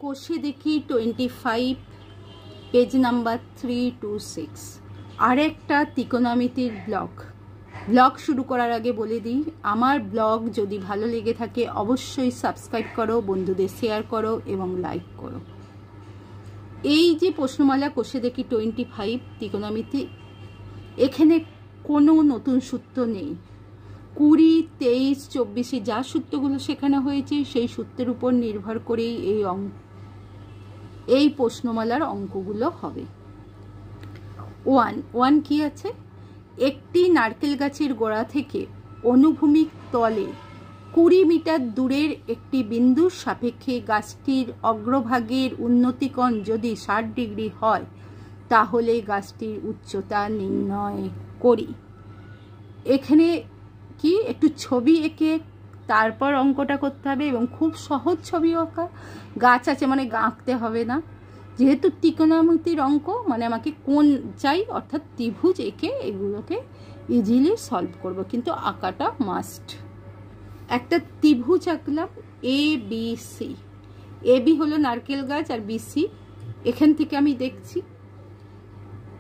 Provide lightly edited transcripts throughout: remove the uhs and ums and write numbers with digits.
কোষে দেখি 25 page number 326 আর একটা ত্রিকোণমিতির ব্লগ শুরু করার আগে বলে দিই, আমার ব্লগ যদি ভালো লেগে থাকে অবশ্যই সাবস্ক্রাইব করো, বন্ধুদের শেয়ার করো এবং লাইক করো। এই যে প্রশ্নমালা কোষে দেখি 25 ত্রিকোণমিতি, এখানে কোনো নতুন সূত্র নেই। 20, 23, 24 যা সূত্রগুলো শেখানো হয়েছে সেই সূত্রের উপর নির্ভর করেই এই প্রশ্নমালার অঙ্কগুলো হবে। 1 কি আছে? একটি নারকেল গাছের গোড়া থেকে অনুভূমিক তলে 20 মিটার দূরের একটি বিন্দুর সাপেক্ষে গাছটির অগ্রভাগের উন্নতিকোণ যদি 60 ডিগ্রি হয় তাহলে গাছটির উচ্চতা নির্ণয় করি। এখানে কি একটু ছবি এঁকে তারপর অঙ্কটা করতে হবে এবং খুব সহজ ছবি আঁকা। গাছ আছে মানে আঁকতে হবে না, যেহেতু ত্রিকোণমিতির অঙ্ক মানে আমাকে কোণ চাই, অর্থাৎ ত্রিভুজ এঁকে এগুলোকে ইজিলি সলভ করব, কিন্তু আঁকাটা মাস্ট। একটা ত্রিভুজ আঁকলাম A B C. A B হলো নারকেল গাছ আর বি সি এখান থেকে আমি দেখছি,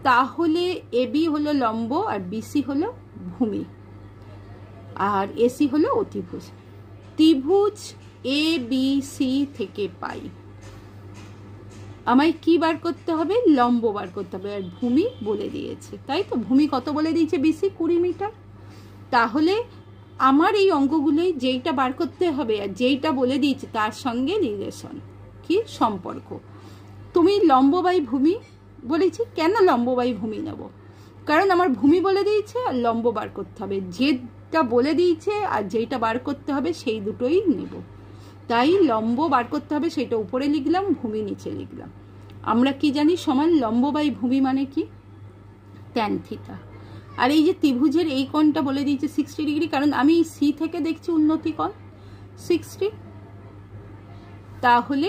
তাহলে এ বি হলো লম্ব আর বিসি হলো ভূমি আর এসি হলো অতিভুজ। ত্রিভুজ এ বি সি থেকে পাই আমায় কি বার করতে হবে? লম্ব বার করতে হবে, আর ভূমি বলে দিয়েছে, তাই তো। ভূমি কত বলে দিয়েছে? BC 20 metre. তাহলে আমার এই অঙ্কগুলোই যেইটা বার করতে হবে আর যেইটা বলে দিয়েছে তার সঙ্গে রিলেশন, কি সম্পর্ক। তুমি লম্ব বাই ভূমি বলেছি, কেন লম্ব বাই ভূমি নেব? কারণ আমার ভূমি বলে দিয়েছে আর লম্ব বার করতে হবে, যেটা বলে দিয়েছে আর যেইটা বার করতে হবে সেই দুটোই নেব। তাই লম্ব বার করতে হবে সেটা উপরে লিখলাম, ভূমি নিচে লিখলাম। আমরা কি জানি? সমান লম্ব বাই ভূমি মানে কি? tan theta. আর এই যে ত্রিভুজের এই কোণটা বলে দিয়েছে 60 ডিগ্রি, কারণ আমি সি থেকে দেখছি উন্নতি কোণ 60, তাহলে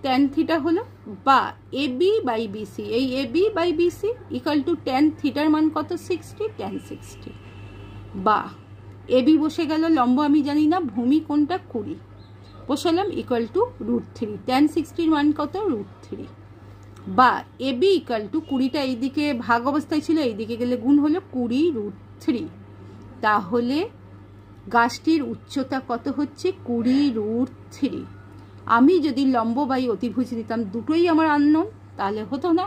tan থিটা হলো বা এ বি বাই বিসি। এই A B by BC equal to tan থিটার মান কত? 60, tan 60 বা এ বি বসে গেল, লম্ব আমি জানি না, ভূমি কোণটা 20 বসালাম ইকুয়াল টু √3। tan 60 মান কত? √3 বা এ বি ইকুয়াল টু 20টা এইদিকে ভাগ অবস্থায় ছিল, এইদিকে গেলে গুণ হলো 20√3। তাহলে গাছটির উচ্চতা কত হচ্ছে? 20√3। আমি যদি লম্ব বাই অতিভুজ নিতাম, দুটোই আমার আননোন, তাহলে হতো না।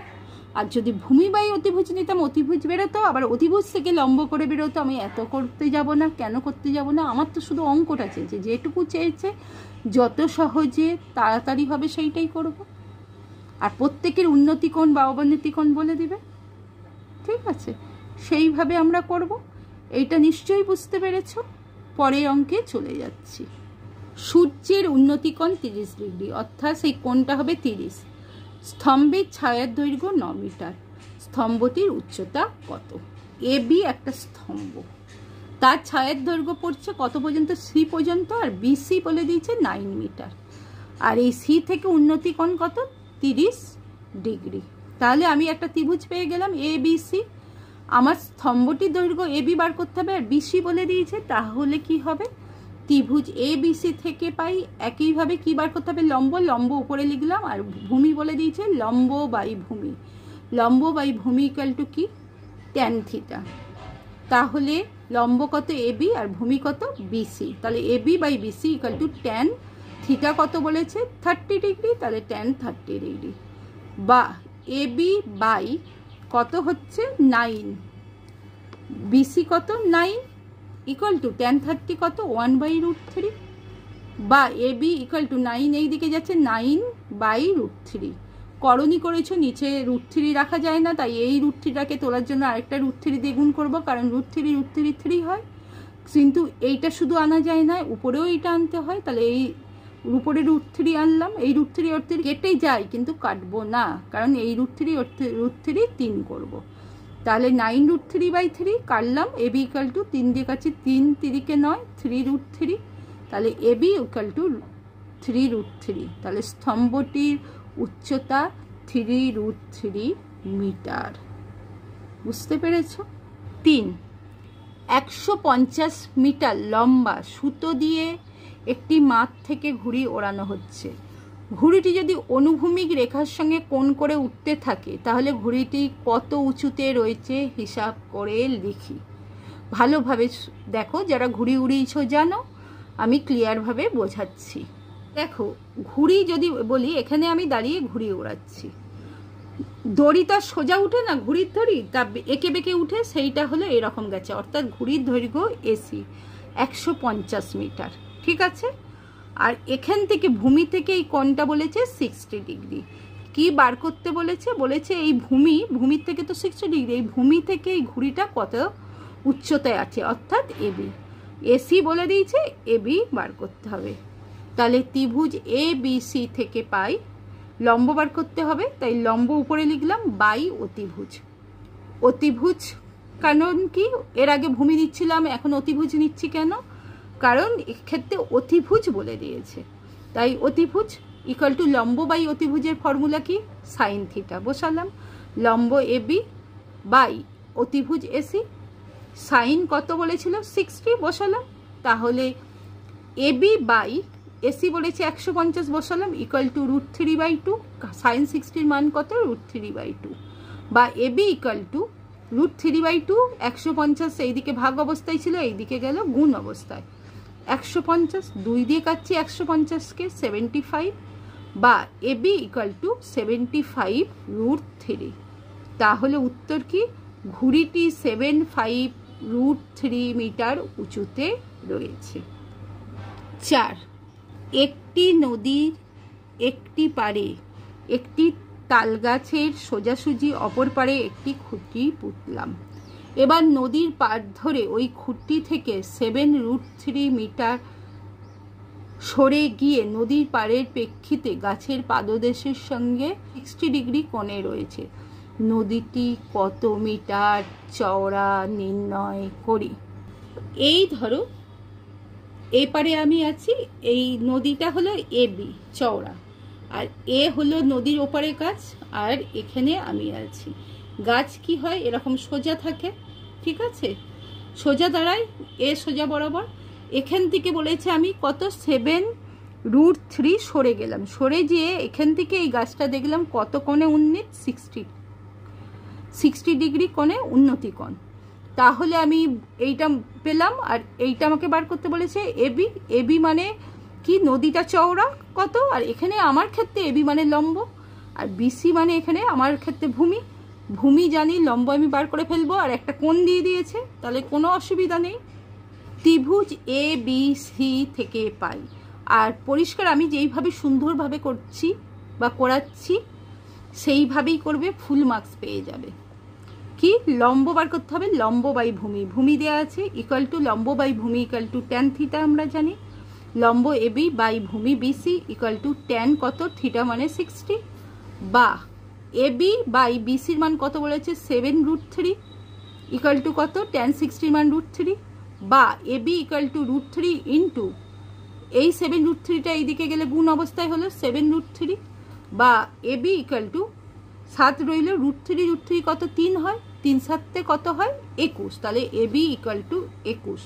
আর যদি ভূমি বাই অতিভুজ নিতাম, অতিভুজ বেরোতো, আবার অতিভুজ থেকে লম্ব করে বেরোতো। আমি এত করতে যাব না, কেন করতে যাব না? আমার তো শুধু অঙ্কটা চেয়েছে, যেটুকু চেয়েছে যত সহজে তাড়াতাড়ি হবে সেইটাই করব। আর প্রত্যেকের উন্নতিকোণ বা অবনতিকোণ বলে দিবে, ঠিক আছে? সেইভাবে আমরা করব। এইটা নিশ্চয়ই বুঝতে পেরেছ। পরের অঙ্কে চলে যাচ্ছি। সূর্যের উন্নতিকোণ 30 ডিগ্রি, অর্থাৎ সেই কোণটা হবে 30। স্তম্ভের ছায়ার দৈর্ঘ্য 9 মিটার। স্তম্ভটির উচ্চতা কত? এ বি একটা স্তম্ভ, তার ছায়ার দৈর্ঘ্য পড়ছে কত পর্যন্ত? সি পর্যন্ত, আর বিসি বলে দিয়েছে 9 মিটার। আর এই সি থেকে উন্নতিকোণ কত? 30 ডিগ্রি। তাহলে আমি একটা ত্রিভুজ পেয়ে গেলাম এ বি সি। আমার স্তম্ভটির দৈর্ঘ্য এ বি বার করতে হবে আর বিসি বলে দিয়েছে, তাহলে কি হবে? ত্রিভুজ এ বিসি থেকে পাই একইভাবে কি বার করতে হবে? লম্ব উপরে লিখলাম, আর ভূমি বলে দিয়েছে লম্ব বাই ভূমি। লম্ব বাই ভূমি ইকুয়াল টু কি? tan theta. তাহলে লম্ব কত? এ বি আর ভূমি কত? বিসি। তাহলে A B by BC equal to tan theta কত বলেছে? 30 ডিগ্রি, তাহলে tan 30 ডিগ্রি বা এ বি বাই কত হচ্ছে? 9, বিসি কত? 9 ইকুয়াল টু tan 30 কত? 1/√3 বা এ বি ইকুয়াল টু 9 এই দিকে যাচ্ছে 9/√3। করণী করেছো, নিচে √3 রাখা যায় না, তাই এই √3টাকে তোলার জন্য আরেকটা √3 দিয়ে গুণ করবো, কারণ √3 3 হয়। কিন্তু এইটা শুধু আনা যায় না, উপরেও এইটা আনতে হয়। তাহলে এই উপরে √3 আনলাম, এই √3 কেটে যায় কিন্তু কাটবো না, কারণ এই √3 3 করবো। তাহলে 9√3/3 কাটলাম। এ বি ইকুয়াল টু 3 দিয়ে কাছে 3 3কে 9, 3√3। তাহলে এ বি ইকুয়াল টু 3√3। তাহলে স্তম্ভটির উচ্চতা 3√3 মিটার। বুঝতে পেরেছ? 3, 150 মিটার লম্বা সুতো দিয়ে একটি মাঠ থেকে ঘুড়ি ওড়ানো হচ্ছে। ঘুড়িটি যদি অনুভূমিক রেখার সঙ্গে কোণ করে উঠতে থাকে তাহলে ঘুড়িটি কত উঁচুতে রয়েছে হিসাব করে লিখি। ভালোভাবে দেখো, যারা ঘুড়ি উড়িয়েছ জানো, আমি ক্লিয়ারভাবে বোঝাচ্ছি। দেখো, ঘুড়ি যদি বলি, এখানে আমি দাঁড়িয়ে ঘুড়ি উড়াচ্ছি, দড়ি তো সোজা উঠে না, ঘুড়ির দড়ি তা এঁকে বেঁকে উঠে, সেইটা হলো এরকম গেছে, অর্থাৎ ঘুড়ির দৈর্ঘ্য এসি 150 মিটার। ঠিক আছে, আর এখান থেকে ভূমি থেকে এই কোণটা বলেছে 60 ডিগ্রি। কি বার করতে বলেছে? বলেছে এই ভূমির থেকে তো 60 ডিগ্রি, এই ভূমি থেকে এই ঘুড়িটা কত উচ্চতায় আছে, অর্থাৎ এবি। এসি বলে দিয়েছে, এবি বার করতে হবে। তাহলে ত্রিভুজ এ বি সি থেকে পাই লম্ব বার করতে হবে, তাই লম্ব উপরে লিখলাম বাই অতিভুজ। অতিভুজ কারণ কি, এর আগে ভূমি দিচ্ছিলাম, এখন অতিভুজ নিচ্ছি কেন? কারণ এক্ষেত্রে অতিভুজ বলে দিয়েছে, তাই অতিভুজ ইকুয়াল টু লম্ব বাই অতিভুজের ফর্মুলা কি? সাইন থিটা বসালাম। লম্ব এবি বাই অতিভুজ এসি, সাইন কত বলেছিল? 60 বসালাম। তাহলে এবি বাই এসি বলেছে 150 বসালাম, ইকুয়াল টু √3/2। সাইন 60 মান কত? √3/2, বা এবি ইকুয়াল টু √3/2। 150 এইদিকে ভাগ অবস্থায় ছিল, এইদিকে গেল গুণ অবস্থায়। 150 2 দিয়ে কাটছি 150কে, 75, বা এবি ইকুয়াল টু 75√3। তাহলে উত্তর কি? ঘুড়িটি 75√3 মিটার উঁচুতে রয়েছে। 4, একটি নদীর একটি পাড়ে একটি তালগাছের সোজাসুজি, অপর পাড়ে একটি খুঁটি পুঁতলাম। এবার নদীর পাড় ধরে ওই খুঁটি থেকে 7√3 মিটার সরে গিয়ে নদীর পাড়ের প্রেক্ষিতে গাছের পাদদেশের সঙ্গে 60 ডিগ্রি কোণে রয়েছে। নদীটি কত মিটার চওড়া নির্ণয় করি। এই ধরো, এই পারে আমি আছি, এই নদীটা হলো এবি চওড়া, আর এ হলো নদীর ওপারে গাছ, আর এখানে আমি আছি। গাছ কি হয়? এরকম সোজা থাকে, ঠিক আছে, সোজা দাঁড়ায়, এ সোজা বরাবর। এখান থেকে বলেছে আমি কত? 7√3 সরে গেলাম, সরে যেয়ে এখান থেকে এই গাছটা দেখলাম কত কোণে উন্নীত? 60 ডিগ্রি কোণে উন্নতি কোণ। তাহলে আমি এইটা পেলাম, আর এইটা আমাকে বার করতে বলেছে এবি। এবি মানে কি? নদীটা চওড়া কত, আর এখানে আমার ক্ষেত্রে এবি মানে লম্ব, আর বিসি মানে এখানে আমার ক্ষেত্রে ভূমি জানি, লম্ব আমি বার করে ফেলবো, আর একটা কোণ দিয়ে দিয়েছে, তাহলে কোনো অসুবিধা নেই। ত্রিভুজ এ বি সি থেকে পাই, আর পরিষ্কার আমি যেইভাবে সুন্দরভাবে করছি বা করাচ্ছি সেইভাবেই করবে, ফুল মার্কস পেয়ে যাবে। কি? লম্ব বার করতে হবে, লম্ব বাই ভূমি দেওয়া আছে, ইকুয়াল টু লম্ব বাই ভূমি ইকুয়াল টু ট্যান থিটা। আমরা জানি লম্ব এবি বাই ভূমি বিসি ইকুয়াল টু ট্যান কত? থিটা মানে 60, বা এবি বাই বিসির মান কত বলেছে? 7√3 ইকুয়াল টু কত? ট্যান 60 মান √3, বা এবি ইকুয়াল টু √3 ইন্টু এই 7√3টা এইদিকে গেলে গুণ অবস্থায় হলো 7√3, বা এবি ইকুয়াল টু 7 রইল, √3 কত? 3 হয়, 3 7 কত হয়? 21। তাহলে এবি ইকুয়াল টু 21।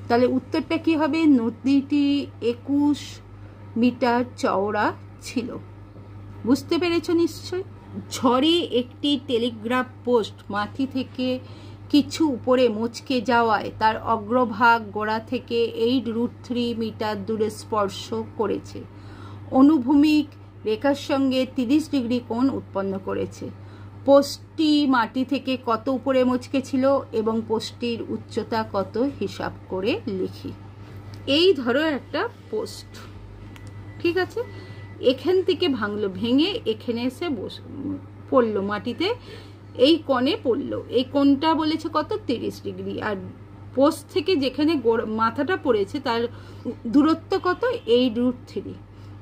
তাহলে উত্তরটা কি হবে? নদীটি 21 মিটার চওড়া ছিল। বুঝতে পেরেছ নিশ্চয়? ঝড়ে একটি টেলিগ্রাফ পোস্ট মাটি থেকে কিছু উপরে মচকে যাওয়ায় তার অগ্রভাগ গোড়া থেকে 8√3 মিটার দূরে স্পর্শ করেছে। অনুভূমিক রেখার সঙ্গে 30 ডিগ্রি কোণ উৎপন্ন করেছে। পোস্টটি মাটি থেকে কত উপরে মচকে ছিল এবং পোস্টটির উচ্চতা কত হিসাব করে লিখি। এই ধরো একটা পোস্ট, ঠিক আছে, এখান থেকে ভাঙলো, ভেঙে এখানে এসে পড়লো মাটিতে, এই কোণে পড়লো। এই কোণটা বলেছে কত? 30 ডিগ্রি। আর পোস্ট থেকে যেখানে মাথাটা পড়েছে তার দূরত্ব কত? 8√3।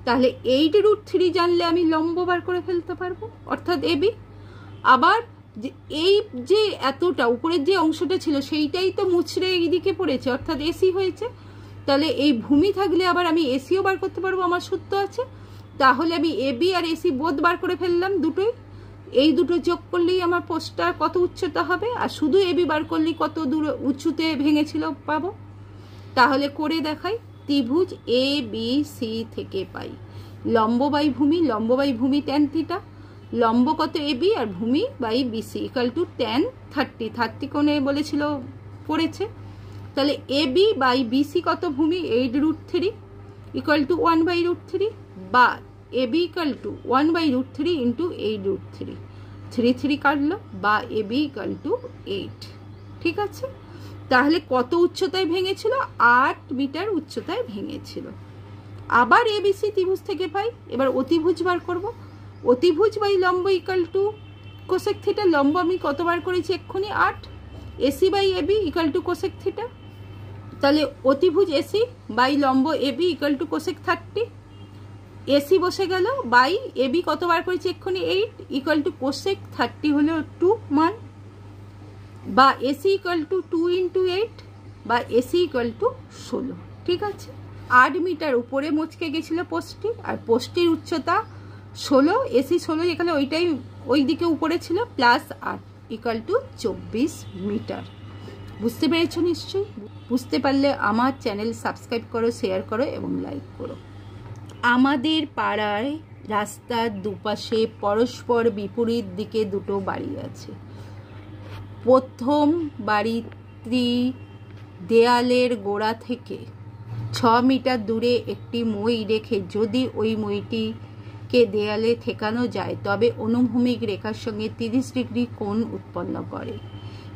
তাহলে 8√3 জানলে আমি লম্ব বার করে ফেলতে পারবো, অর্থাৎ এবি। আবার এই যে এতটা উপরের যে অংশটা ছিল সেইটাই তো মুচড়ে এইদিকে পড়েছে, অর্থাৎ এসি হয়েছে। তাহলে এই ভূমি থাকলে আবার আমি এসিও বার করতে পারবো, আমার সূত্র আছে। তাহলে আমি এবি আর এসি বোধ বার করে ফেললাম দুটোই। এই দুটো যোগ করলেই আমার পোস্টটার কত উচ্চতা হবে, আর শুধু এবি বার করলেই কত দূর উঁচুতে ভেঙেছিল পাবো। তাহলে করে দেখাই। ত্রিভুজ এ বি সি থেকে পাই লম্ব বাই ভূমি tan থিটা, লম্ব কত এবি আর ভূমি by BC equal to tan 30 কোণে বলেছিল পড়েছে। তাহলে এবি বাই বিসি কত ভূমি 8√3 ইকাল টু 1/√3 বা এবি ইকাল টু 1/√3 ইন্টু 8√3, 3 কাটলো বা এবি ইকাল টু 8। ঠিক আছে, তাহলে কত উচ্চতায় ভেঙেছিল? 8 মিটার উচ্চতায় ভেঙেছিল। আবার এবিসি ত্রিভুজ থেকে পাই। এবার অতিভুজ বার করব। অতিভুজ বাই লম্ব ইকাল টু কোসেক থিটা। লম্ব আমি কতবার করেছি এক্ষুনি? 8। AC by AB equal to cosec theta. তাহলে অতিভুজ এসি বাই লম্ব AB equal to cosec 30। AC বসে গেল বাই এবি কতবার করেছি এক্ষুনি? 8 ইকাল টু কোসেক 30 হলো 2 মান, বা এসি ইকাল টু 2 ইন্টু 8 বা এসি ইকাল টু 16। ঠিক আছে, 8 মিটার উপরে মচকে গেছিল পোস্টটি, আর পোস্টটির উচ্চতা 16, এসি 16 এখানে ওইটাই ওই দিকে উপরে ছিল, প্লাস 8 ইকাল টু 24 মিটার। বুঝতে পেরেছো নিশ্চয়ই? বুঝতে পারলে আমার চ্যানেল সাবস্ক্রাইব করো, শেয়ার করো এবং লাইক করো। আমাদের পাড়ায় রাস্তার দুপাশে পরস্পর বিপরীত দিকে দুটো বাড়ি আছে। প্রথম বাড়িটি দেয়ালের গোড়া থেকে 6 মিটার দূরে একটি মই রেখে যদি ওই মইটিকে দেয়ালে ঠেকানো যায় তবে অনুভূমিক রেখার সঙ্গে 30 ডিগ্রি কোণ উৎপন্ন করে।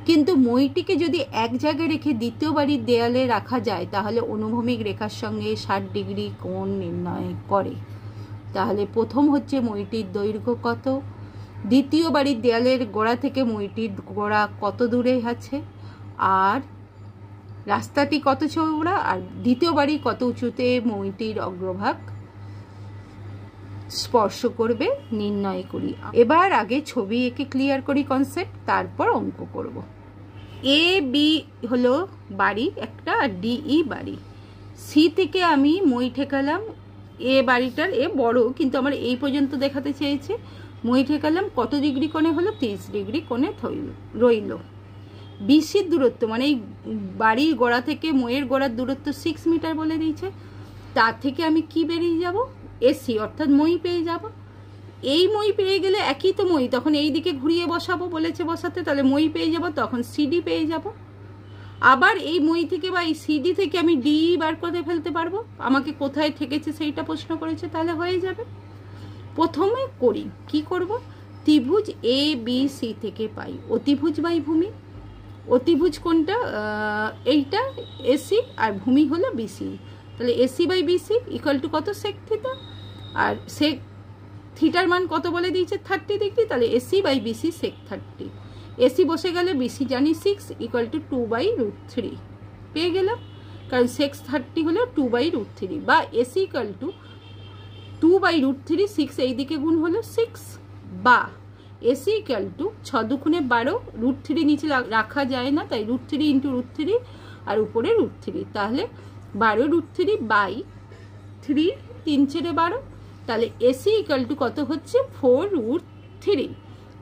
কিন্তু মইটিকে যদি এক জায়গায় রেখে দ্বিতীয় বাড়ির দেয়ালে রাখা যায় তাহলে অনুভূমিক রেখার সঙ্গে 60 ডিগ্রি কোণ নির্ণয় করে। তাহলে প্রথম হচ্ছে মইটির দৈর্ঘ্য কত, দ্বিতীয় বাড়ির দেয়ালের গোড়া থেকে মইটির গোড়া কত দূরে আছে, আর রাস্তাটি কত চওড়া, আর দ্বিতীয় বাড়ি কত উঁচুতে মইটির অগ্রভাগ স্পর্শ করবে নির্ণয় করি। এবার আগে ছবি এঁকে ক্লিয়ার করি কনসেপ্ট, তারপর অঙ্ক করব। এ বি হলো বাড়ি একটা, আর ডিই বাড়ি। সি থেকে আমি মই ঠেকালাম, এ বাড়িটার এ বড় কিন্তু আমার এই পর্যন্ত দেখাতে চেয়েছে, মই ঠেকালাম কত ডিগ্রি কোণে হলো? 30 ডিগ্রি কোণে রইল। বিসির দূরত্ব মানে এই বাড়ির গোড়া থেকে মইয়ের গোড়ার দূরত্ব 6 মিটার বলে দিয়েছে, তার থেকে আমি কি বেরিয়ে যাব? এসি অর্থাৎ মই পেয়ে যাব। এই মই পেয়ে গেলে একই তো মই, তখন এই দিকে ঘুরিয়ে বসাবো বলেছে বসাতে, তাহলে মই পেয়ে যাব, তখন সিডি পেয়ে যাব। আবার এই মই থেকে বা এই সিডি থেকে আমি ডি বার করে ফেলতে পারবো, আমাকে কোথায় ঠেকেছে সেইটা প্রশ্ন করেছে, তাহলে হয়ে যাবে। প্রথমে করি কি করব? ত্রিভুজ এ বি সি থেকে পাই অতিভুজ বাই ভূমি। অতিভুজ কোনটা? এইটা এসি আর ভূমি হলো বিসি। তাহলে AC by BC equal to কত? Sec theta. আর সেক থিটার মান কত বলে দিয়েছে? 30 ডিগ্রি। তাহলে AC by BC sec 30। AC বসে গেলে বিসি জানি 6 ইকুয়াল টু 2/√3 পেয়ে গেলাম, কারণ সেক 30 হলো 2/√3, বা এসি ইকুয়াল টু 2/√3, 6 এই দিকে গুণ হলো 6, বা এসি ইকুয়াল টু 6 দুগুণে 12, √3 নিচে রাখা যায় না, তাই √3 ইন্টু √3 আর উপরে √3, তাহলে 12√3/3, 3 ছেড়ে 12, তাহলে এসি ইকুয়াল টু কত হচ্ছে? 4√3।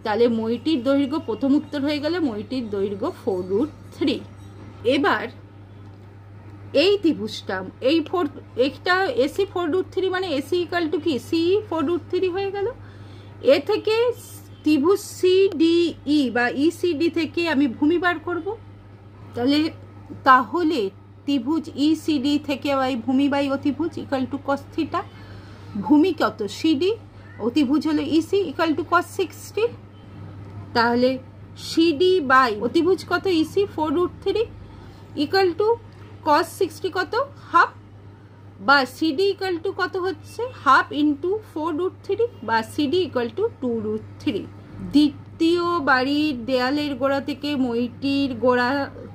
তাহলে মইটির দৈর্ঘ্য, প্রথম উত্তর হয়ে গেল মইটির দৈর্ঘ্য 4√3। এবার এই ত্রিভুজটা এই এইটা এসি 4√3 মানে এসি ইকুয়াল টু কি? সি 4√3 হয়ে গেল। এ থেকে ত্রিভুজ সিডিই বা ইসিডি থেকে আমি ভূমি বার করব। তাহলে ত্রিভুজ ইসিডি থেকে বাই ভূমি বাই অতিভুজ ইকুয়াল টু cos থিটা। ভূমি কত? সিডি, অতিভুজ হলো ইসি ইকুয়াল টু cos 60। তাহলে সিডি বাই অতিভুজ কত? ইসি 4√3 ইকুয়াল টু cos 60 কত? হাফ, বা সিডি ইকুয়াল টু কত হচ্ছে? হাফ ইন্টু 4√3, বা সিডি ইকুয়াল টু 2√3। দ্বিতীয় বাড়ির দেয়ালের গোড়া থেকে মইটির গোড়া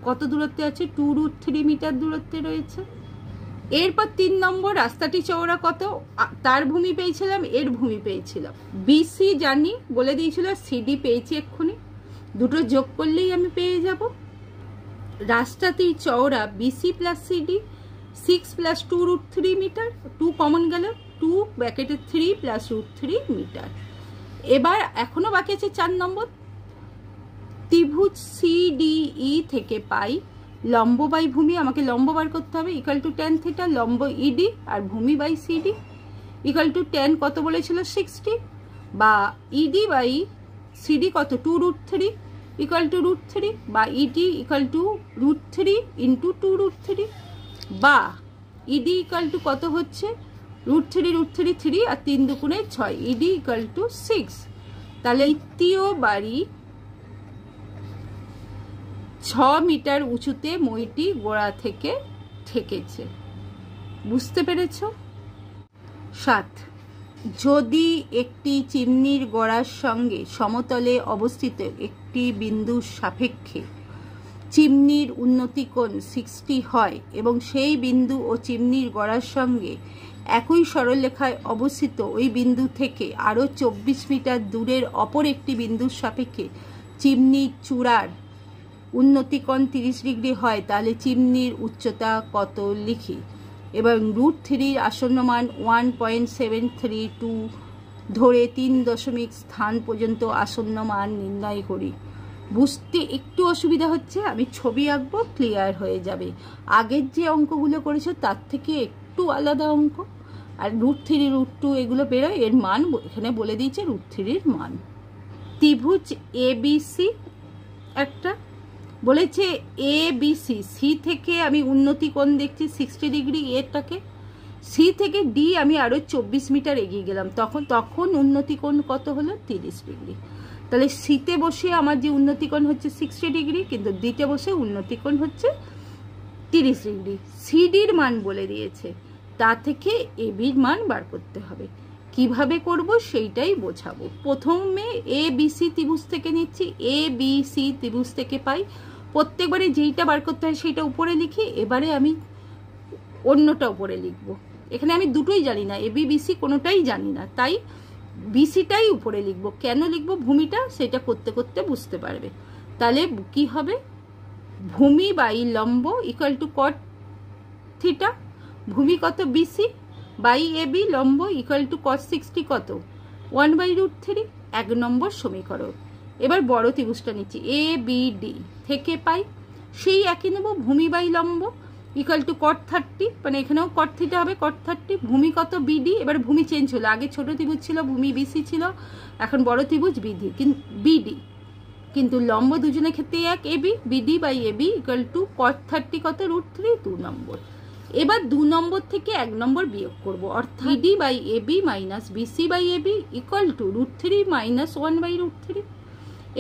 কত দূরত্বে আছে? 2√3 মিটার দূরত্বে রয়েছে। এরপর 3 নম্বর, রাস্তাটি চওড়া কত? তার ভূমি পেয়েছিলাম, এর ভূমি পেয়েছিলাম। বিসি জানি বলে দিয়েছিল, সিডি পেয়েছি এক্ষুনি, দুটো যোগ করলেই আমি পেয়ে যাব। রাস্তাটি চওড়া BC plus CD 6 plus 2√3 metre, 2 common গেল, 2 ব্র্যাকেটে 3 প্লাস √3 মিটার। এবার এখনো বাকি আছে 4 নম্বর। ত্রিভুজ সিডিই থেকে পাই লম্ব বাই ভূমি, আমাকে লম্ব বার করতে হবে, ইকুয়াল টু tan থিটা, লম্ব ইডি আর ভূমি by CD. Equal to tan কত বলেছিল 60, বা ইডি বাই সিডি কত 2√3 ইকুয়াল টু √3, বা ইডি ইকুয়াল টু √3 ইন্টু 2√3, বা ইডি ইকুয়াল টু কত হচ্ছে √3 3 আর 3 দুগুণে 6, ইডি ইকুয়াল টু 6। তাহলে তৃতীয় বাড়ি 6 মিটার উঁচুতে মইটি গোড়া থেকে ঠেকেছে। বুঝতে পেরেছ? 7, যদি একটি চিমনির গোড়ার সঙ্গে সমতলে অবস্থিত একটি বিন্দুর সাপেক্ষে চিমনির উন্নতি কোণ 60 হয় এবং সেই বিন্দু ও চিমনির গোড়ার সঙ্গে একই সরলরেখায় অবস্থিত ওই বিন্দু থেকে আরও 24 মিটার দূরের অপর একটি বিন্দুর সাপেক্ষে চিমনির চূড়ার উন্নতি কোণ 30 ডিগ্রি হয়, তাহলে চিমনির উচ্চতা কত লিখি। এবং √3 আসন্ন মান 1.732 ধরে 3 দশমিক স্থান পর্যন্ত আসন্ন মান নির্ণয় করি। বুঝতে একটু অসুবিধা হচ্ছে, আমি ছবি আঁকবো, ক্লিয়ার হয়ে যাবে। আগের যে অঙ্কগুলো করেছো তার থেকে একটু আলাদা অঙ্ক। আর √3 √2 এগুলো বেরোয়, এর মান এখানে বলে দিয়েছে √3 মান। ত্রিভুজ ABC একটা বলেছে ABC, সি থেকে আমি উন্নতি কোণ দেখছি 60 ডিগ্রি, এটাকে সি থেকে ডি আমি আরও 24 মিটার এগিয়ে গেলাম, তখন উন্নতি কোণ কত হলো 30 ডিগ্রি। তাহলে সিতে বসে আমার যে উন্নতি কোণ হচ্ছে 60 ডিগ্রি, কিন্তু ডিতে বসে উন্নতি কোণ হচ্ছে 30 ডিগ্রি। সিডির মান বলে দিয়েছে, তা থেকে এবির মান বার করতে হবে। কিভাবে করব সেইটাই বোঝাবো। প্রথমে ABC ত্রিভুজ থেকে নিচ্ছি, ABC ত্রিভুজ থেকে পাই, প্রত্যেকবারে যেইটা বার করতে হয় সেইটা উপরে লিখি, এবারে আমি অন্যটা উপরে লিখব। এখানে আমি দুটোই জানি না, ABBC কোনোটাই জানি না, তাই বিসিটাই উপরে লিখব। কেন লিখব ভূমিটা, সেটা করতে করতে বুঝতে পারবে। তাহলে কি হবে, ভূমি বাই লম্ব ইকুয়াল টু কট থিটা, ভূমি কত BC বাই AB লম্ব ইকুয়াল টু cos 60 কত 1/√3, 1 নম্বর সমীকরণ। এবার বড় ত্রিভুজটা নিচ্ছি, ABD থেকে পাই সেই একই নেব, ভূমি বাই লম্ব ইকুয়াল টু cot 30, মানে এখানেও cot থিটা হবে cot 30, ভূমি কত BD, এবার ভূমি চেঞ্জ হলো, আগে ছোট ত্রিভুজ ছিল ভূমি BC ছিল, এখন বড় ত্রিভুজ BD, কিন্তু লম্ব দুজনের ক্ষেত্রে এক AB, BD by AB equal to cot 30 কত √3, 2 নম্বর। এবার 2 নম্বর থেকে 1 নম্বর বিয়োগ করব, অর্থাৎ BD by AB minus BC by AB equal to √3 minus 1/√3।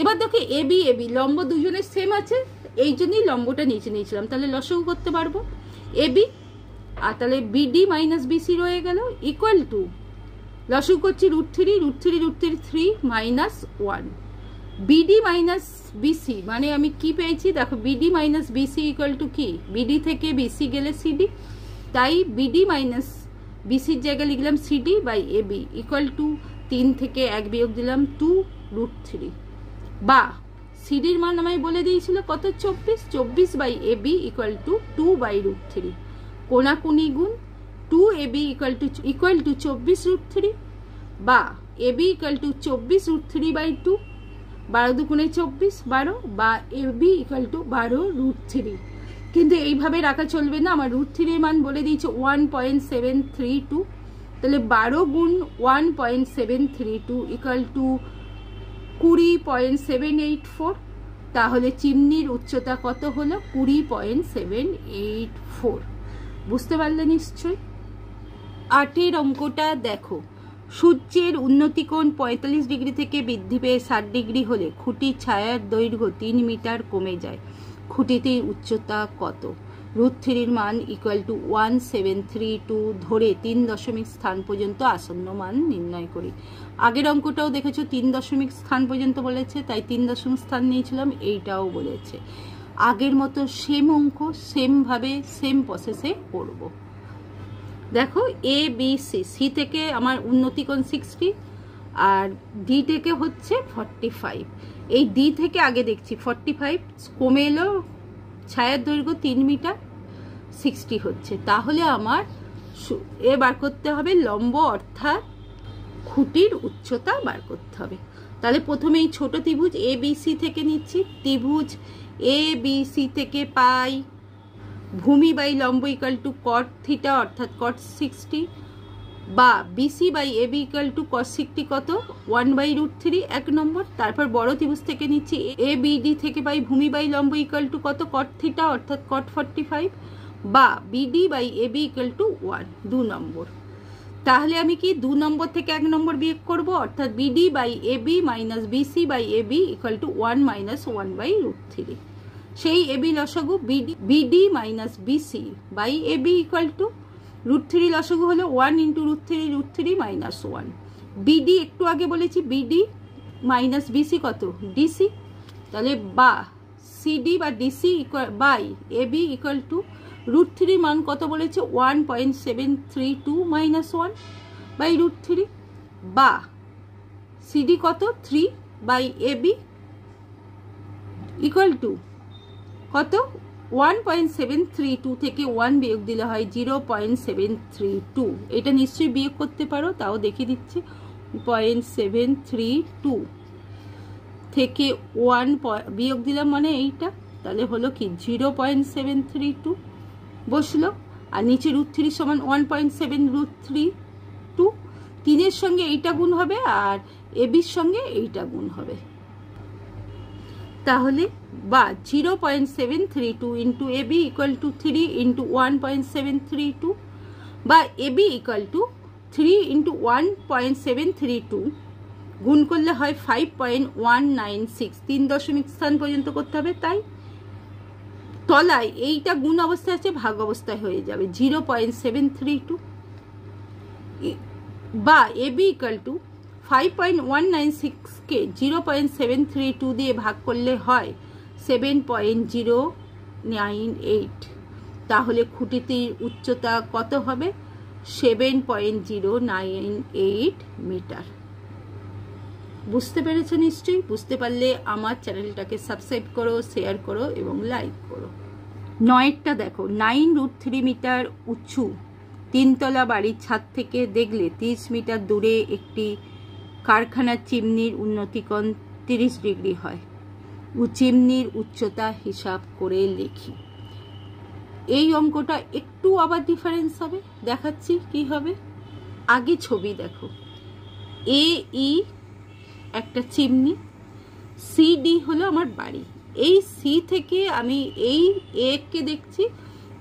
এবার দেখো AB লম্ব দুজনের সেম আছে, এই জন্যই লম্বটা নিচে নিয়েছিলাম, তাহলে লসাগু করতে পারবো AB, আর তাহলে BD মাইনাস BC রয়ে গেল ইকুয়াল টু লসাগু করছি √3 3 মাইনাস 1, BD মাইনাস BC মানে আমি কি পেয়েছি দেখো, BD minus BC equal to কি, BD থেকে BC গেলে CD, তাই BD মাইনাস BCর জায়গায় লিখলাম CD by AB equal to 3 থেকে 1 বিয়োগ দিলাম 2√3, বা সিডির মান আমায় বলে দিয়েছিল কত 24 বাই AB ইকুয়াল টু 2/√3, কোনাকুনি গুণ 2AB ইকুয়াল টু 24√3, বা AB ইকুয়াল টু 24√3 বাই 2, 12 দুগুণে 24 12, বা AB ইকুয়াল টু 12√3। কিন্তু এইভাবে রাখা চলবে না, আমার √3 এর মান বলে দিয়েছে 1.732, তাহলে 12 গুণ 1.732 ইকুয়াল টু 20.784, তাহলে চিমনির উচ্চতা কত হলো 20.784। বুঝতে পারলে নিশ্চয়ই। 8 অঙ্কটা দেখো, সূর্যের উন্নতি কোণ 45 ডিগ্রি থেকে বৃদ্ধি পেয়ে 60 ডিগ্রি হলে খুঁটির ছায়ার দৈর্ঘ্য 3 মিটার কমে যায়, খুঁটিটির উচ্চতা কত? √3 মান ইকুয়াল টু 1732 ধরে 3 দশমিক স্থান পর্যন্ত আসন্ন মান নির্ণয় করি। আগের অঙ্কটাও দেখেছো 3 দশমিক স্থান পর্যন্ত বলেছে, তাই 3 দশমিক স্থান নিয়েছিলাম, এইটাও বলেছে। আগের মতো সেম অঙ্ক সেমভাবে সেম প্রসেসে করব। দেখো ABC, সি থেকে আমার উন্নতি কোণ 60 আর ডি থেকে হচ্ছে 45, এই ডি থেকে আগে দেখছি 45 কমে এলো, ছায়ার দৈর্ঘ্য 3 মিটার 60 হচ্ছে, তাহলে আমার বার করতে হবে লম্ব অর্থাৎ খুঁটির উচ্চতা বার করতে হবে। তাহলে প্রথমে এই ছোট ত্রিভুজ ABC থেকে নিচ্ছি, ত্রিভুজ ABC থেকে পাই ভূমি বাই লম্ব ইকুয়াল টু cot থিটা অর্থাৎ cot 60, বা BC by AB equal to cos 60 কত 1/√3 এক নম্বর। তারপর বড় ত্রিভুজ থেকে নিচ্ছি এ বিডি থেকে পাই ভূমি বাই লম্ব ইকুয়াল টু কত কট থিটা অর্থাৎ কট 45 বা BD by AB equal to 1 2 নম্বর। তাহলে আমি কি 2 নম্বর থেকে 1 নম্বর বিয়োগ করব অর্থাৎ BD by AB minus BC by AB equal to 1 minus 1/√3। সেই এবি লসাগু BD minus BC by AB equal to √3 লসাগু হলো 1 ইন্টু √3 মাইনাস 1। বিডি একটু আগে বলেছি বিডি মাইনাস বিসি কত ডিসি, তাহলে বা সিডি বা DC by AB equal to √3 মান কত বলেছে 1.732 মাইনাস 1/√3 বা সিডি কত 3 বাই এবি ইকুয়াল টু কত 1.732 থেকে 1 বিয়োগ দিলে হয় 0.732। এটা নিশ্চয়ই বিয়োগ করতে পারো, তাও দেখিয়ে দিচ্ছি। 0.732 থেকে 1 বিয়োগ দিলাম মানে এইটা, তাহলে হলো কি 0.732 বসলো। আর নিচে √3 সমান 1.7√32। 3 সঙ্গে এইটা গুণ হবে আর এবির সঙ্গে এইটা গুণ হবে। তাহলে বা 0.732 into AB equal to 3 into 1.732 বা এবি ইকুয়াল টু 3 ইন্টু 1.732 গুণ করলে হয় 5.196। 3 দশমিক স্থান পর্যন্ত করতে হবে, তাই তলায় এইটা গুণ অবস্থায় আছে, ভাগ অবস্থায় হয়ে যাবে 0.732 বা এবি ইকুয়াল টু 5.196 কে 0.732 দিয়ে ভাগ করলে হয় 7.098। তাহলে খুঁটিটির উচ্চতা কত হবে 7.098 মিটার। বুঝতে পেরেছো নিশ্চয়ই? বুঝতে পারলে আমার চ্যানেলটাকে সাবস্ক্রাইব করো, শেয়ার করো এবং লাইক করো। 9টা দেখো 9√3 মিটার উঁচু 3তলা বাড়ির ছাদ থেকে দেখলে 30 মিটার দূরে একটি কারখানার চিমনির উন্নতিকোণ 30 ডিগ্রি হয়। চিমনির উচ্চতা হিসাব করে লিখি। এই অঙ্কটা একটু আবার ডিফারেন্স হবে, দেখাচ্ছি কি হবে। আগে ছবি দেখো, এ ই একটা চিমনি, সিডি হলো আমার বাড়ি। এই সি থেকে আমি এই এ কে দেখছি,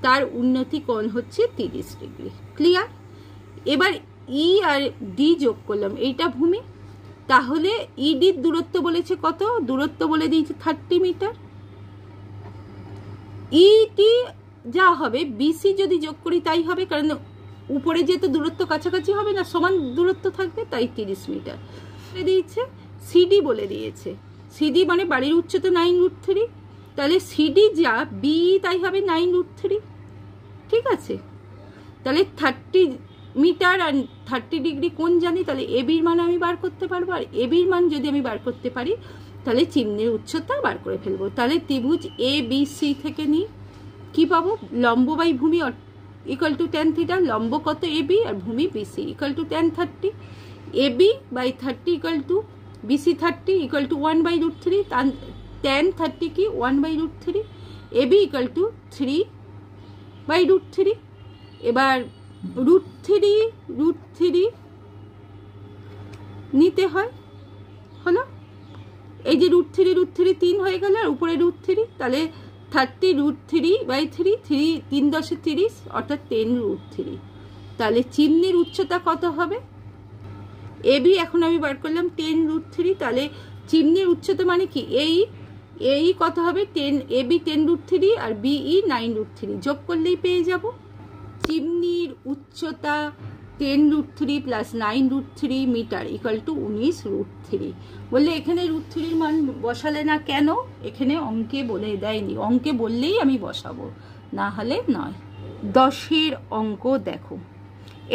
তার উন্নতি কোণ হচ্ছে 30 ডিগ্রি। ক্লিয়ার? এবার ই আর ডি যোগ করলাম, এইটা ভূমি। তাহলে ইডির দূরত্ব বলেছে কত, দূরত্ব বলে দিয়েছে 30 মিটার। ইটি যা হবে বিসি যদি যোগ করি তাই হবে, কারণ উপরে যেহেতু দূরত্ব কাছাকাছি হবে না, সমান দূরত্ব থাকবে, তাই 30 মিটার দিয়েছে। সিডি বলে দিয়েছে, সিডি মানে বাড়ির উচ্চতা 9√3, তাহলে সিডি যা বি তাই হবে 9√3। ঠিক আছে, তাহলে 30 মিটার আর 30 ডিগ্রি কোণ জানি, তাহলে এবির মান আমি বার করতে পারবো। আর এবির মান যদি আমি বার করতে পারি তাহলে চিমনির উচ্চতা বার করে ফেলবো। তাহলে ত্রিভুজ এ বি সি থেকে নিই, কি পাবো লম্ব বাই ভূমি ইকুয়াল টু tan থিটা। লম্ব কত এবি আর ভূমি BC equal to tan 30। AB by 30 equal to BC 30 equal to 1/√3। tan 30 কি 1/√3। AB equal to 3/√3। এবার √3 নিতে হয়, হলো এই যে √3 3 হয়ে গেল আর উপরে √3, তাহলে 30√3/3 3 10 30 অর্থাৎ 10√3। তাহলে চিমনির উচ্চতা কত হবে, এবি এখন আমি বার করলাম 10√3। তাহলে চিমনির উচ্চতা মানে কি এই কত হবে 10, এবি 10√3 আর বিই 9√3 যোগ করলেই পেয়ে যাব। চিমনির উচ্চতা 10√3 প্লাস 9√3 মিটার ইকুয়াল টু 19√3। বললে এখানে √3 মান বসালে না কেন, এখানে অঙ্কে বলে দেয়নি, অঙ্কে বললেই আমি বসাবো, না হলে নয়। 10এর অঙ্ক দেখো,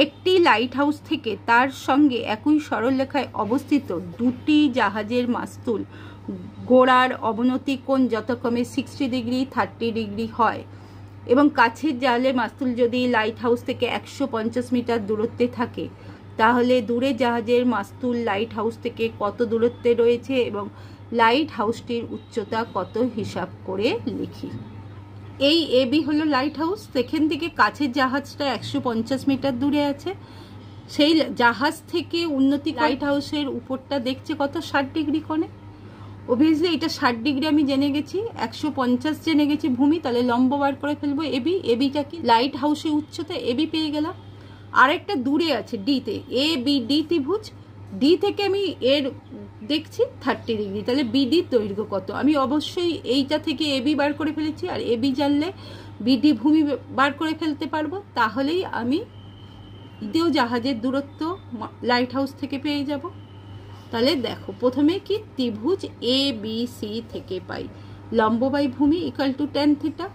একটি লাইট হাউস থেকে তার সঙ্গে একই সরলরেখায় অবস্থিত দুটি জাহাজের মাস্তুল গোড়ার অবনতি কোণ যথাক্রমে 60 ডিগ্রি 30 ডিগ্রি হয় এবং কাছের জাহাজের মাস্তুল যদি লাইট হাউস থেকে 150 মিটার দূরত্বে থাকে, তাহলে দূরের জাহাজের মাস্তুল লাইট হাউস থেকে কত দূরত্বে রয়েছে এবং লাইট হাউসটির উচ্চতা কত হিসাব করে লিখি। এই এবি হলো লাইট হাউস, সেখান থেকে কাছের জাহাজটা 150 মিটার দূরে আছে, সেই জাহাজ থেকে উন্নতি লাইট হাউসের উপরটা দেখছে কত 60 ডিগ্রি কোণে। অবভিয়াসলি এটা 60 ডিগ্রি আমি জেনে গেছি, 150 জেনে গেছি ভূমি, তাহলে লম্ব বার করে ফেলবো এবি। এবিটা কি লাইট হাউসের উচ্চতা, এবি পেয়ে গেলাম। আরেকটা দূরে আছে ডিতে, এ বি ডি ত্রিভুজ, ডি থেকে আমি এর দেখছি 30 ডিগ্রি, তাহলে বিডির দৈর্ঘ্য কত। আমি অবশ্যই এইটা থেকে এবি বার করে ফেলেছি, আর এবি জানলে বিডি ভূমি বার করে ফেলতে পারবো, তাহলেই আমি দ্বিতীয় জাহাজের দূরত্ব লাইট হাউস থেকে পেয়ে যাব। তাহলে দেখো প্রথমে কি ত্রিভুজ এ বি সি থেকে পাই লম্ব বাই ভূমি ইকুয়াল টু tan থিটা,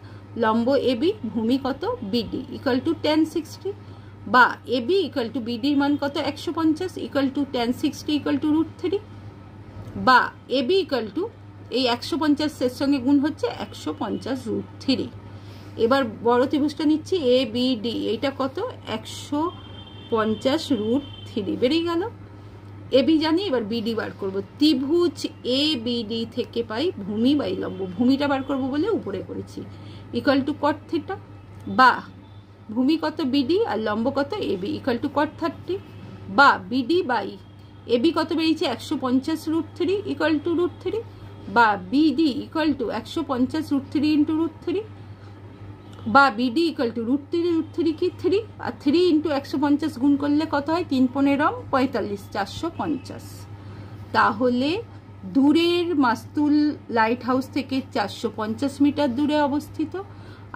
লম্ব এবি ভূমি কত বিডি ইকুয়াল টু tan 60, বা এবি ইকুয়াল টু বিডির মান কত 150 equal to tan 60 equal to √3, বা এবি ইকুয়াল টু এই 150 এর সঙ্গে গুণ হচ্ছে 150 √3। এবার বড় ত্রিভুজটা নিচ্ছি এ বি ডি, এইটা কত 150 √3 বেরিয়ে গেল। এবি জানি, এবার বিডি বার করব। ত্রিভুজ এ বিডি থেকে পাই ভূমি বাই লম্ব, ভূমিটা বার করব বলে উপরে করেছি, ইকুয়াল টু cot থিটা, বা ভূমি কত বিডি আর লম্ব কত এবি ইকুয়াল টু cot 30, বা বিডি বাই এবি কত বেরিয়েছে 150 √3 ইকুয়াল টু √3, বা বিডি ইকুয়াল টু 150 √3 ইন্টু √3, বা বিডি ইকুয়াল টু √3 কি 3, আর 3 ইন্টু 150 গুণ করলে কত হয় 3 15 45 450। তাহলে দূরের মাস্তুল লাইট হাউস থেকে 450 মিটার দূরে অবস্থিত,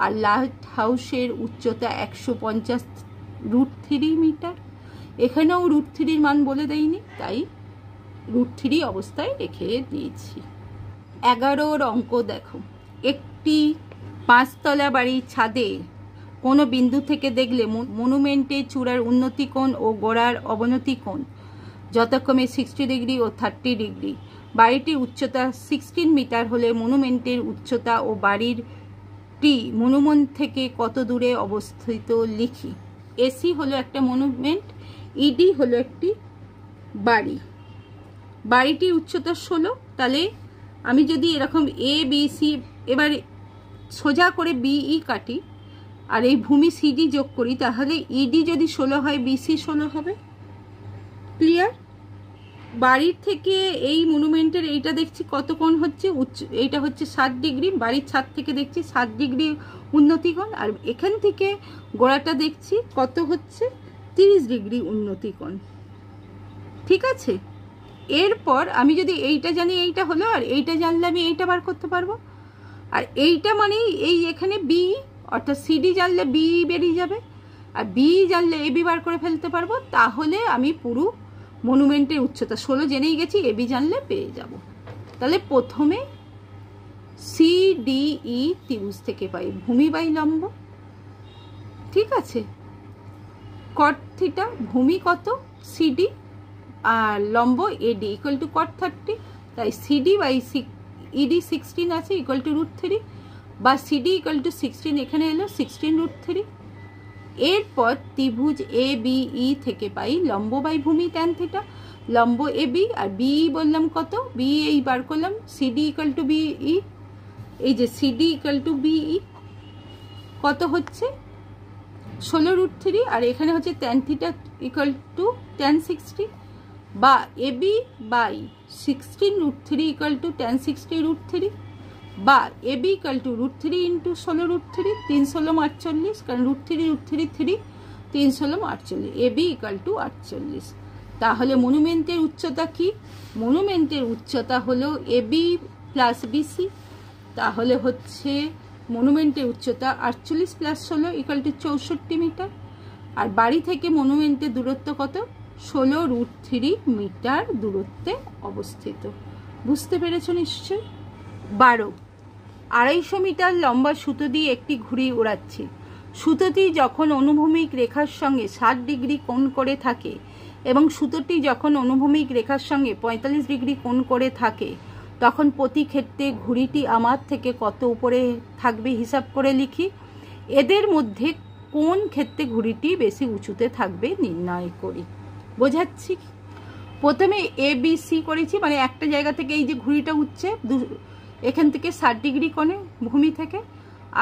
আর লাইট হাউসের উচ্চতা 150 √3 মিটার। এখানেও √3 মান বলে দেয়নি, তাই √3 অবস্থায় রেখে দিয়েছি। 11 অঙ্ক দেখো, একটি 5 তলা বাড়ির ছাদে কোনো বিন্দু থেকে দেখলে মনুমেন্টের চূড়ার উন্নতি কোণ ও গোড়ার অবনতি কোণ যথাক্রমে 60 ডিগ্রি ও 30 ডিগ্রি। বাড়িটির উচ্চতা 16 মিটার হলে মনুমেন্টের উচ্চতা ও বাড়িটি মনুমেন্ট থেকে কত দূরে অবস্থিত লিখি। এসি হলো একটা মনুমেন্ট, ইডি হলো একটি বাড়ি, বাড়িটির উচ্চতা 16, তাহলে আমি যদি এরকম এ বি সি এবার সোজা করে বিই কাটি আর এই ভূমি সিডি যোগ করি, তাহলে ইডি যদি 16 হয় বিসি 16 হবে। ক্লিয়ার? বাড়ির থেকে এই মনুমেন্টের এইটা দেখছি কত কোণ হচ্ছে, এইটা হচ্ছে 60 ডিগ্রি, বাড়ির ছাদ থেকে দেখছি 60 ডিগ্রি উন্নতি কোণ, আর এখান থেকে গোড়াটা দেখছি কত হচ্ছে 30 ডিগ্রি উন্নতি কোণ। ঠিক আছে, এরপর আমি যদি এইটা জানি এইটা হলো, আর এইটা জানলে আমি এইটা বার করতে পারবো, আর এইটা মানে এই এখানে বি, অর্থাৎ সিডি জানলে বি বেরিয়ে যাবে, আর বি জানলে এবি বার করে ফেলতে পারবো। তাহলে আমি পুরো মনুমেন্টের উচ্চতা 16 জেনেই গেছি, এবি জানলে পেয়ে যাব। তাহলে প্রথমে সিডিই ত্রিভুজ থেকে পাই ভূমি বাই লম্ব। ঠিক আছে, cot থিটা ভূমি কত সিডি আর লম্ব এডি ইকুয়াল টু cot 30, তাই সিডি বাই ইডি 16 আছে ইকুয়াল টু √3, বা সিডি ইকুয়াল টু 16 এখানে এলো 16 √3। এরপর ত্রিভুজ এ বিই থেকে পাই লম্ব বাই ভূমি tan থিটা, লম্ব এবি আর বিই বললাম কত, বি এই বার করলাম সিডি ইকুয়াল টু বিই, এই যে সিডি ইকুয়াল টু বিই কত হচ্ছে 16 √3, আর এখানে হচ্ছে tan theta equal to tan 60, বা AB by 16 √3 equal to tan 60 √3, বা এবি ইকুয়াল টু √3 ইন্টু 16 √3 3 16 48, কারণ √3 3 3 16 48, এবি ইকুয়াল টু 48। তাহলে মনুমেন্টের উচ্চতা কি? মনুমেন্টের উচ্চতা হলো এবি প্লাস বিসি, তাহলে হচ্ছে মনুমেন্টের উচ্চতা 48 প্লাস 16 ইকুয়াল টু 64 মিটার, আর বাড়ি থেকে মনুমেন্টের দূরত্ব কত 16 √3 মিটার দূরত্বে অবস্থিত। বুঝতে পেরেছো নিশ্চয়? 12 250 মিটার লম্বা সুতো দিয়ে একটি ঘুড়ি উড়াচ্ছি। সুতোটি যখন অনুভূমিক রেখার সঙ্গে 60 ডিগ্রি কোণ করে থাকে এবং সুতোটি যখন অনুভূমিক রেখার সঙ্গে 45 ডিগ্রি কোণ করে থাকে, তখন প্রতি ক্ষেত্রে ঘুড়িটি আমার থেকে কত উপরে থাকবে হিসাব করে লিখি। এদের মধ্যে কোন ক্ষেত্রে ঘুড়িটি বেশি উঁচুতে থাকবে নির্ণয় করি। বোঝাচ্ছি? প্রথমে এ বি সি করেছি, মানে একটা জায়গা থেকে এই যে ঘুড়িটা উঠছে এখান থেকে 60 ডিগ্রি কোণে ভূমি থেকে,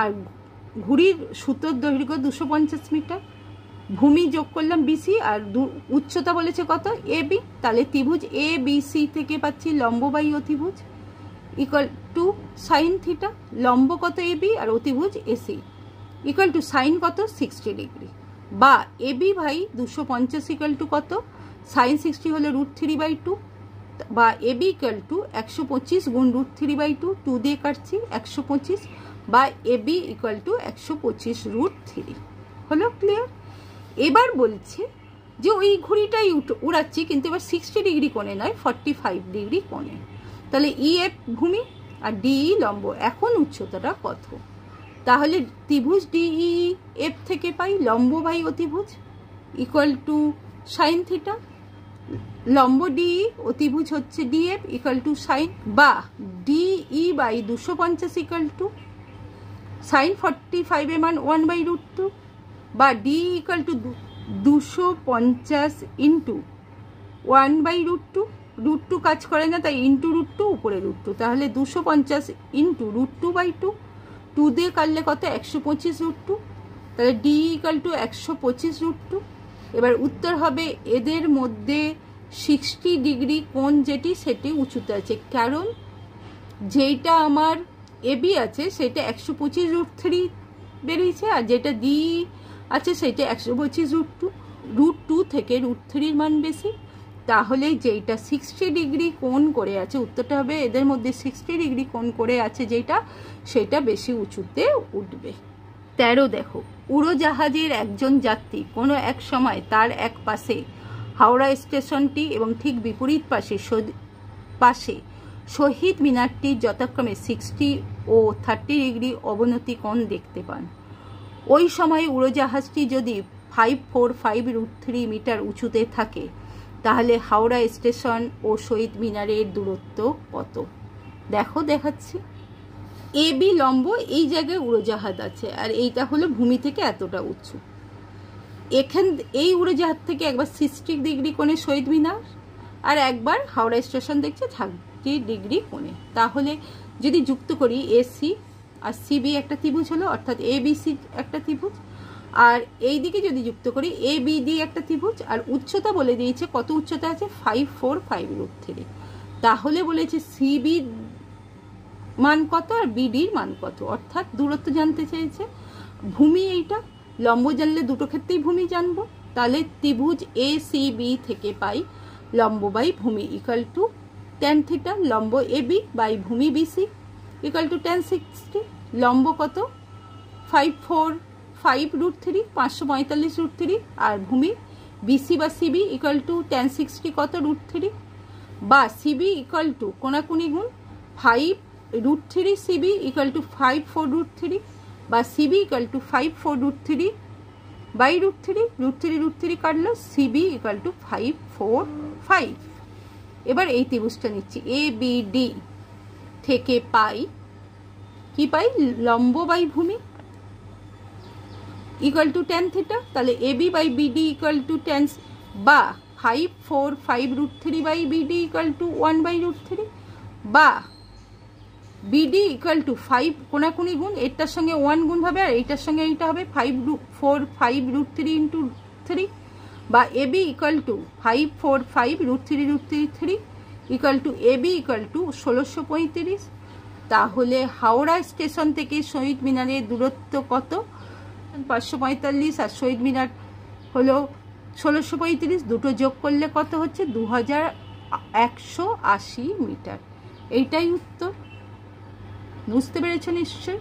আর ঘুড়ির সুতোর দৈর্ঘ্য 250 মিটার। ভূমি যোগ করলাম বিসি, আর উচ্চতা বলেছে কত এবি, তাহলে ত্রিভুজ এ বি সি থেকে পাচ্ছি লম্ব বাই অতিভুজ ইকুয়াল টু সাইন থিটা। লম্ব কত এবি আর অতিভুজ এসি ইকুয়াল টু সাইন কত 60 ডিগ্রি, বা এবি বাই 250 ইকুয়াল টু কত সাইন 60 হলো √3/2, বা এবি ইকুয়াল টু 125 গুণ √3/2, 2 দিয়ে কাটছি 125, বা এবি ইকুয়াল টু 125 √3 হলো। ক্লিয়ার? এবার বলছে যে ওই ঘুড়িটাই উড়াচ্ছি, কিন্তু এবার 60 ডিগ্রি কোণে নয়, 45 ডিগ্রি কোণে। তাহলে ইএফ ভূমি আর ডিই লম্ব। এখন উচ্চতাটা কত? তাহলে ত্রিভুজ ডিই এফ থেকে পাই লম্ব বাই অতিভুজ ইকুয়াল টু সাইন থিটা, লম্ব ডিই অতিভুজ হচ্ছে ডিএফ ইকুয়াল টু সাইন, বা DE by 250 equal to sine 45 এর মান 1/√2, বা ডি ইকুয়াল টু 250 ইন্টু 1/√2, √2 কাজ করে না তাই ইন্টু √2 উপরে √2, তাহলে 250 ইন্টু √2/2, 2 দিয়ে কাটলে কত 125 √2, তাহলে ডি ইকুয়াল টু 125 √2। এবার উত্তর হবে এদের মধ্যে 60 ডিগ্রি কোণ যেটি সেটি উঁচুতে আছে, কারণ যেইটা আমার এবি আছে সেটা 125 √3 বেরিয়েছে, আর যেটা ডি আছে সেটা 125 √2 থেকে √3 মান বেশি। তাহলে যেইটা 60 ডিগ্রি কোণ করে আছে, উত্তরটা হবে এদের মধ্যে 60 ডিগ্রি কোণ করে আছে যেটা, সেটা বেশি উঁচুতে উঠবে। 13 দেখো, উড়োজাহাজের একজন যাত্রী কোনো এক সময় তার এক পাশে হাওড়া স্টেশনটি এবং ঠিক বিপরীত পাশে শহীদ মিনারটি যথাক্রমে 60 ও 30 ডিগ্রি অবনতি কোণ দেখতে পান। ওই সময় উড়োজাহাজটি যদি 545 √3 মিটার উঁচুতে থাকে, তাহলে হাওড়া স্টেশন ও শহীদ মিনারের দূরত্ব কত? দেখো দেখাচ্ছি। এবি লম্ব, এই জায়গায় উড়োজাহাজ আছে, আর এইটা হলো ভূমি থেকে এতটা উঁচু। এই উড়োজাহাজ থেকে একবার 60 ডিগ্রি কোণে শহীদ মিনার, আর একবার হাওড়া স্টেশন দেখছে 30 ডিগ্রি কোণে। তাহলে যদি যুক্ত করি এসি আর সিবি একটা ত্রিভুজ হলো, অর্থাৎ এবিসি একটা ত্রিভুজ, আর এই দিকে যদি যুক্ত করি এবিডি একটা ত্রিভুজ, আর উচ্চতা বলে দিয়েছে কত উচ্চতা আছে 545 √3। তাহলে বলেছে সিবি মান কত আর বিডির মান কত, অর্থাৎ দূরত্ব জানতে চেয়েছে। ভূমি এইটা, লম্ব জানলে দুটো ক্ষেত্রেই ভূমি জানবো। তাহলে ত্রিভুজ এ সি বি থেকে পাই লম্ব বাই ভূমি ইকুয়াল টু tan থিটা, লম্ব এবি বাই ভূমি বিসি ইকুয়াল টু tan 60, লম্ব কত 545 √3, 545 √3, আর ভূমি বিসি বা সিবি ইকুয়াল টু tan 60 কত √3, বা সিবি ইকুয়াল টু কোনাকুনি গুণ 5 √3 সিবি ইকুয়াল টু 54 √3, বা সিবি ইকুয়াল টু 54 √3 বাই √3 কাটলো, সিবি ইকুয়াল টু 545। এবার এই ত্রিভুজটা নিচ্ছি এ বি ডি থেকে পাই কি পাই লম্ব বাই ভূমি ইকুয়াল টু tan থিটা, তাহলে AB by BD equal to tan, বা 545 √3 বাই বিডি ইকুয়াল টু 1/√3, বা বিডি ইকুয়াল টু 5 কোনাকুনি গুণ, এটার সঙ্গে 1 গুণ হবে আর এইটার সঙ্গে এইটা হবে 545 √3 ইন্টু 3, বা AB equal to 545 √3 equal to AB equal to 1635। তাহলে হাওড়া স্টেশন থেকে শহীদ মিনারের দূরত্ব কত 545, আর শহীদ মিনার হলো 1635, দুটো যোগ করলে কত হচ্ছে 2180 মিটার। এইটাই উত্তর। বুঝতে পেরেছ নিশ্চয়?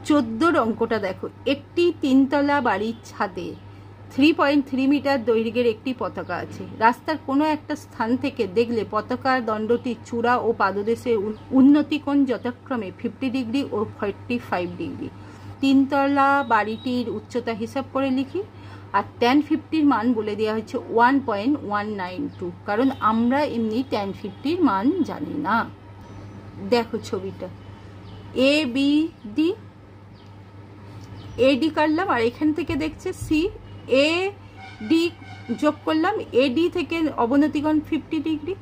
14 অঙ্কটা দেখো, একটি 3তলা বাড়ির ছাদে 3.3 মিটার দৈর্ঘ্যের একটি পতাকা আছে। রাস্তার কোনো একটা স্থান থেকে দেখলে পতাকার দণ্ডটির চূড়া ও পাদদেশের উন্নতি কোণ যথাক্রমে 50 ডিগ্রি ও 45 ডিগ্রি। 3তলা বাড়িটির উচ্চতা হিসাব করে লিখি, আর tan 50 মান বলে দেওয়া হচ্ছে 1.192, কারণ আমরা এমনি tan 50 মান জানি না। দেখো ছবিটা, এ বি ডি, এডি কাটলাম, আর এখান থেকে দেখছে সি, এ ডি যোগ করলাম, এডি থেকে অবনতিকোণ 50 ডিগ্রি,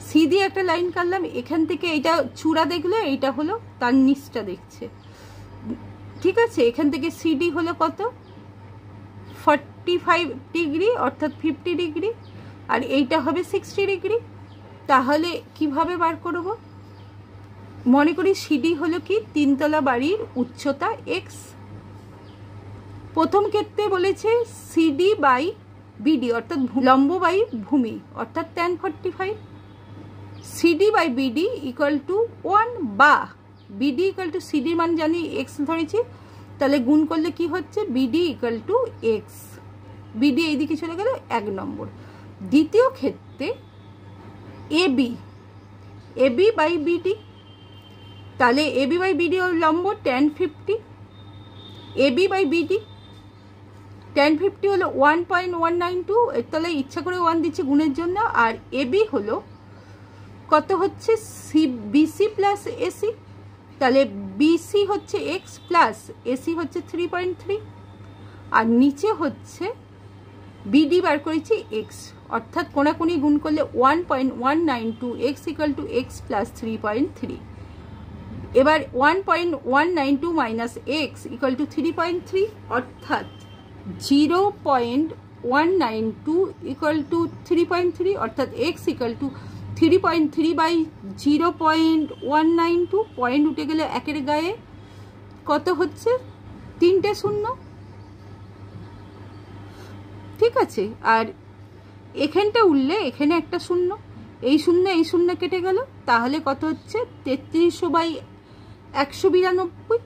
সি দিয়ে একটা লাইন কাটলাম, এখান থেকে এটা চূড়া দেখলে এইটা হলো তার নিচটা দেখছে, ঠিক আছে। এখান থেকে সিডি হলো কত 45 ডিগ্রি অর্থাৎ 50 ডিগ্রি, আর এইটা হবে 60 ডিগ্রি। তাহলে কিভাবে বার করব? মনে করি সিডি হলো কি 3 তলা বাড়ির উচ্চতা এক্স। প্রথম ক্ষেত্রে বলেছে সিডি বাই বিডি অর্থাৎ লম্ব বাই ভূমি অর্থাৎ tan 45। CD by BD equal to 1 বা বিডি ইকুয়াল টু সিডির মান জানি এক্স ধরেছি, তাহলে গুণ করলে কি হচ্ছে BD equal to x. BD এইদিকে চলে গেল 1 নম্বর। দ্বিতীয় ক্ষেত্রে এবি, এবি বাই বিডি, তাহলে এবি বাই বিডি লম্ব tan 50, AB by BD tan 50 হলো 1.192, এর তলায় ইচ্ছা করে 1 দিচ্ছি গুণের জন্য। আর এবি হলো কত হচ্ছে বিসি প্লাস এসি, তাহলে বিসি হচ্ছে এক্স প্লাস এসি হচ্ছে 3.3, আর নিচে হচ্ছে বিডি বার করেছি এক্স, অর্থাৎ কোনাকুনি গুণ করলে 1.192 x equal to x plus 3.3। এবার 1.192 মাইনাস এক্স ইকুয়াল টু 3.3, অর্থাৎ 0.192 ইকুয়াল টু 3.3, অর্থাৎ x equal to 3.3 by 0.192। Point উঠে গেলে একের গায়ে কত হচ্ছে 3টে শূন্য, ঠিক আছে। আর এখানটা উঠলে এখানে একটা শূন্য, এই শূন্য এই শূন্য কেটে গেল, তাহলে কত হচ্ছে 3300 বাই 192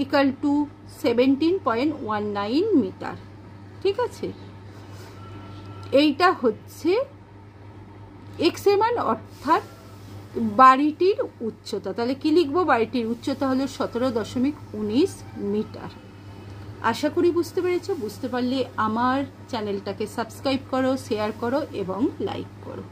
ইকুয়াল টু 17.19 মিটার, ঠিক আছে। এইটা হচ্ছে এক্স এর মান অর্থাৎ বাড়িটির উচ্চতা। তাহলে কি লিখবো? বাড়িটির উচ্চতা হলো 17.19 মিটার। আশা করি বুঝতে পেরেছো। বুঝতে পারলে আমার চ্যানেলটাকে সাবস্ক্রাইব করো, শেয়ার করো এবং লাইক করো।